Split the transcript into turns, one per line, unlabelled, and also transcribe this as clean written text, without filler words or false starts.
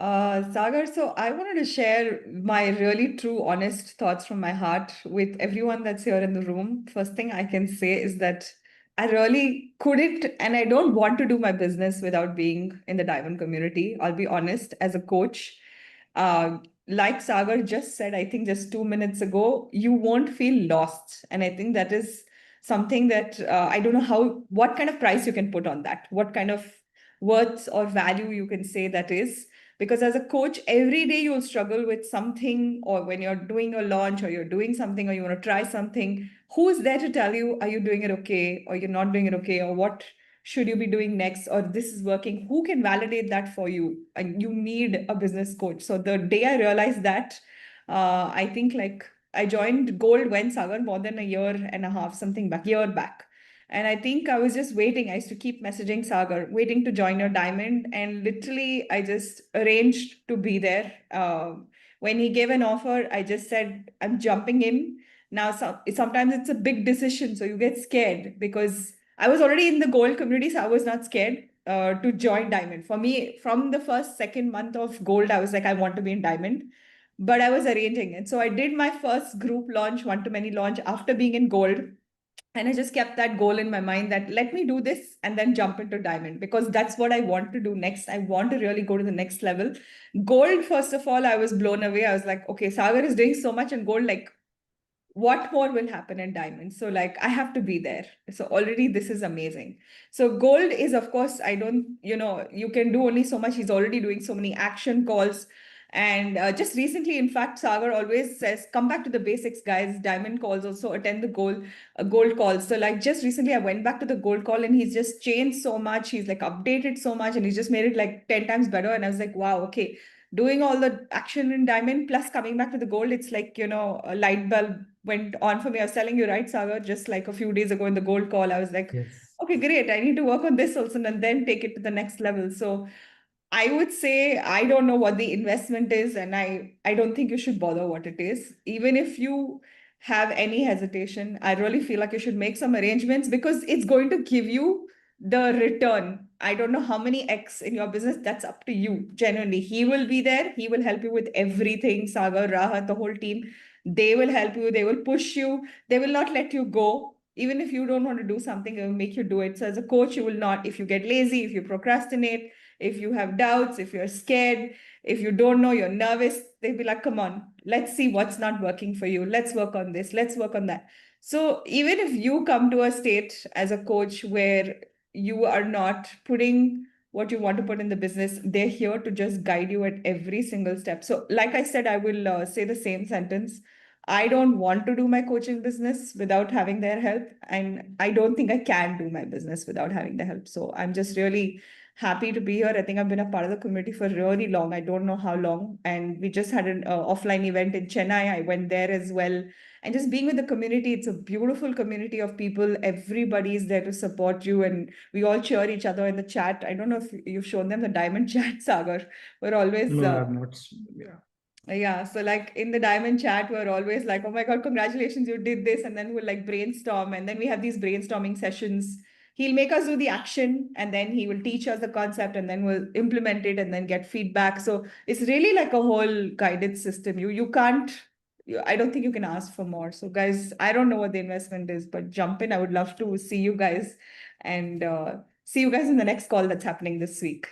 Sagar, so I wanted to share my really true, honest thoughts from my heart with everyone that's here in the room. First thing I can say is that I really couldn't and I don't want to do my business without being in the diamond community. I'll be honest, as a coach, like Sagar just said, I think just 2 minutes ago, you won't feel lost. And I think that is something that I don't know what kind of price you can put on that, what kind of worth or value you can say that is, because as a coach every day you'll struggle with something, or when you're doing a launch or you're doing something or you want to try something, who's there to tell you, are you doing it okay or you're not doing it okay, or what should you be doing next, or this is working, who can validate that for you? And you need a business coach. So the day I realized that, I think like I joined gold when Sagar, more than a year and a half, something back, year back. And I think I was just waiting. I used to keep messaging Sagar, waiting to join your diamond. And literally, I just arranged to be there. When he gave an offer, I just said, I'm jumping in. Now, sometimes it's a big decision. So you get scared because I was already in the gold community. So I was not scared to join diamond. For me, from the first, second month of gold, I was like, I want to be in diamond. But I was arranging it. So I did my first group launch, one to many launch after being in gold, and I just kept that goal in my mind that let me do this and then jump into diamond, because that's what I want to do next. I want to really go to the next level. Gold, first of all, I was blown away. I was like, okay, Sagar is doing so much in gold. Like, what more will happen in diamond? So like I have to be there. So already this is amazing. So gold is, of course, I don't, you can do only so much. He's already doing so many action calls. And just recently, in fact, Sagar always says, come back to the basics, guys. Diamond calls, also attend the gold calls. So like just recently I went back to the gold call and he's just changed so much. He's like updated so much and he's just made it like 10 times better. And I was like, wow, okay, doing all the action in diamond plus coming back to the gold, it's like, a light bulb went on for me. I was telling you, right, Sagar, just like a few days ago in the gold call, I was like,
Yes.
okay, great, I need to work on this also and then take it to the next level. So I would say I don't know what the investment is, and I don't think you should bother what it is. Even if you have any hesitation, I really feel like you should make some arrangements because it's going to give you the return. I don't know how many X in your business, that's up to you. Genuinely, he will be there, he will help you with everything. Sagar, Rahat, the whole team, they will help you, they will push you, they will not let you go. Even if you don't want to do something, they will make you do it. So as a coach, you will not, if you get lazy, if you procrastinate, if you have doubts, if you're scared, if you don't know, you're nervous, they'll be like, come on, let's see what's not working for you. Let's work on this. Let's work on that. So even if you come to a state as a coach where you are not putting what you want to put in the business, they're here to just guide you at every single step. So like I said, I will say the same sentence. I don't want to do my coaching business without having their help. And I don't think I can do my business without having their help. So I'm just really happy to be here. I think I've been a part of the community for really long. I don't know how long. And we just had an offline event in Chennai. I went there as well. And just being with the community, it's a beautiful community of people. Everybody is there to support you. And we all cheer each other in the chat. I don't know if you've shown them the diamond chat, Sagar. We're always
No, I'm not. Yeah.
yeah, so like in the diamond chat, we're always like, oh my God, congratulations, you did this. And then we'll like brainstorm. And then we have these brainstorming sessions. He'll make us do the action and then he will teach us the concept and then we'll implement it and then get feedback. So it's really like a whole guided system. You can't, I don't think you can ask for more. So guys, I don't know what the investment is, but jump in. I would love to see you guys and see you guys in the next call that's happening this week.